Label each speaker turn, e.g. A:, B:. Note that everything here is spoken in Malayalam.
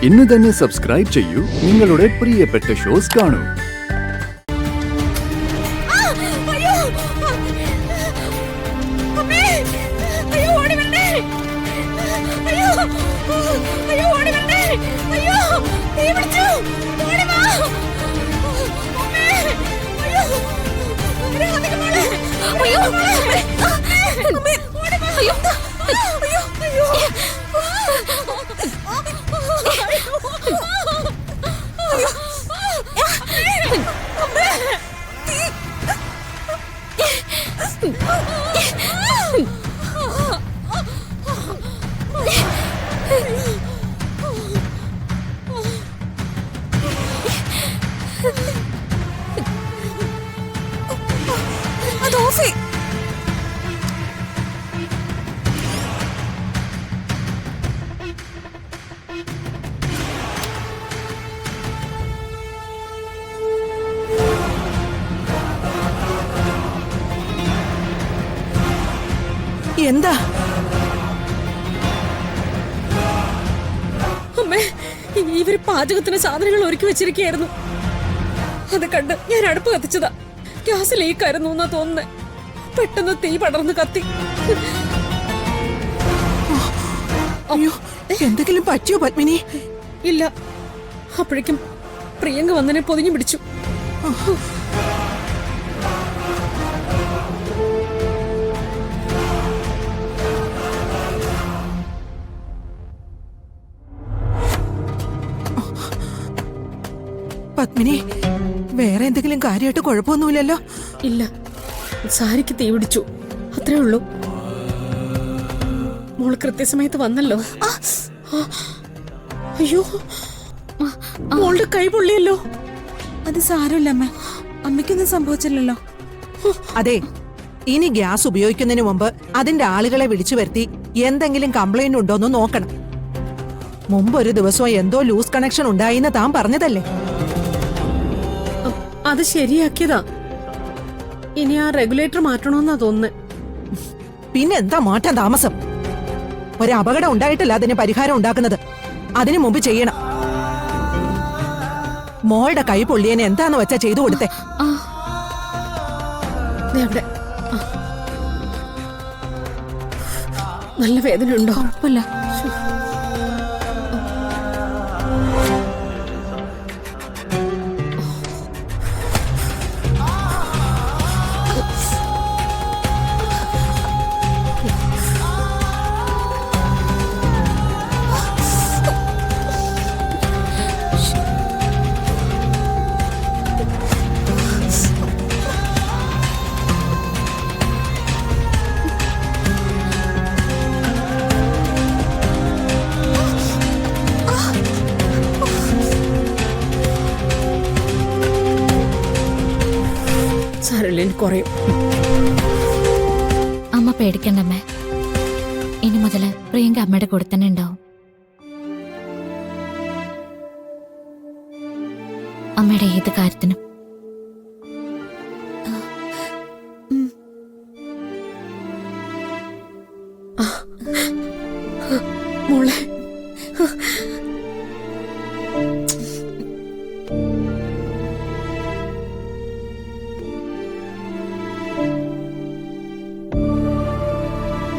A: ഇന്ന് തന്നെ സബ്സ്ക്രൈബ് ചെയ്യൂ, നിങ്ങളുടെ പ്രിയപ്പെട്ട ഷോസ് കാണൂ.
B: എന്താ
C: അമ്മേ, ഇവര് പാചകത്തിന് സാധനങ്ങൾ ഒരുക്കി വെച്ചിരിക്കുകയായിരുന്നു. അത് കണ്ട് ഞാൻ അടുപ്പ് കത്തിച്ചതാ. ഗ്യാസ് ലീക്കായിരുന്നു എന്നാ തോന്നുന്നേ. പെട്ടെന്ന് തീ പടർന്ന് കത്തി.
B: അയ്യോ, എന്തെങ്കിലും പറ്റിയോ പത്മിനി?
C: ഇല്ല, അപ്പോഴേക്കും പ്രിയങ്ക വന്നനെ പൊതിഞ്ഞു പിടിച്ചു.
B: പത്മിനി, വേറെ എന്തെങ്കിലും കാര്യമായിട്ട് കുഴപ്പമൊന്നുമില്ലല്ലോ?
C: ഇല്ല, സാരിക്ക് തീ പിടിച്ചു, അത്രേ ഉള്ളൂ. മോള് കൃത്യസമയത്ത് വന്നല്ലോ. അയ്യോ, മോളുടെ കൈ പൊള്ളിയല്ലോ.
D: അത് സാരമില്ല അമ്മ, അമ്മയ്ക്കൊന്നും സംഭവിച്ചില്ലല്ലോ.
B: അതെ, ഇനി ഗ്യാസ് ഉപയോഗിക്കുന്നതിന് മുമ്പ് അതിന്റെ ആളുകളെ വിളിച്ചു വരുത്തി എന്തെങ്കിലും കംപ്ലൈന്റ് ഉണ്ടോന്ന് നോക്കണം. മുമ്പ് ഒരു ദിവസം എന്തോ ലൂസ് കണക്ഷൻ ഉണ്ടായിന്ന് താൻ പറഞ്ഞതല്ലേ?
C: അത് ശരിയാക്കിയതാ. ഇനി ആ റെഗുലേറ്റർ മാറ്റണമെന്നാ തോന്നുന്നത്.
B: പിന്നെന്താ മാറ്റാൻ താമസം? ഒരപകടം ഉണ്ടായിട്ടല്ല അതിന് പരിഹാരം ഉണ്ടാക്കുന്നത്. അതിനു മുമ്പ് ചെയ്യണം. മോളുടെ കൈ പൊള്ളിയനെ എന്താന്ന് വെച്ചാ ചെയ്തു കൊടുത്തേ.
C: നല്ല വേദന ഉണ്ടോ?
D: കുഴപ്പമില്ല.
C: കുറയും.
E: അമ്മ പേടിക്കണ്ടമ്മേ. ഇനി മുതല് പ്രിയങ്ക അമ്മയുടെ കൂടെ തന്നെ ഉണ്ടാവും. അമ്മയുടെ ഏത് കാര്യത്തിനും.
C: മോളെ,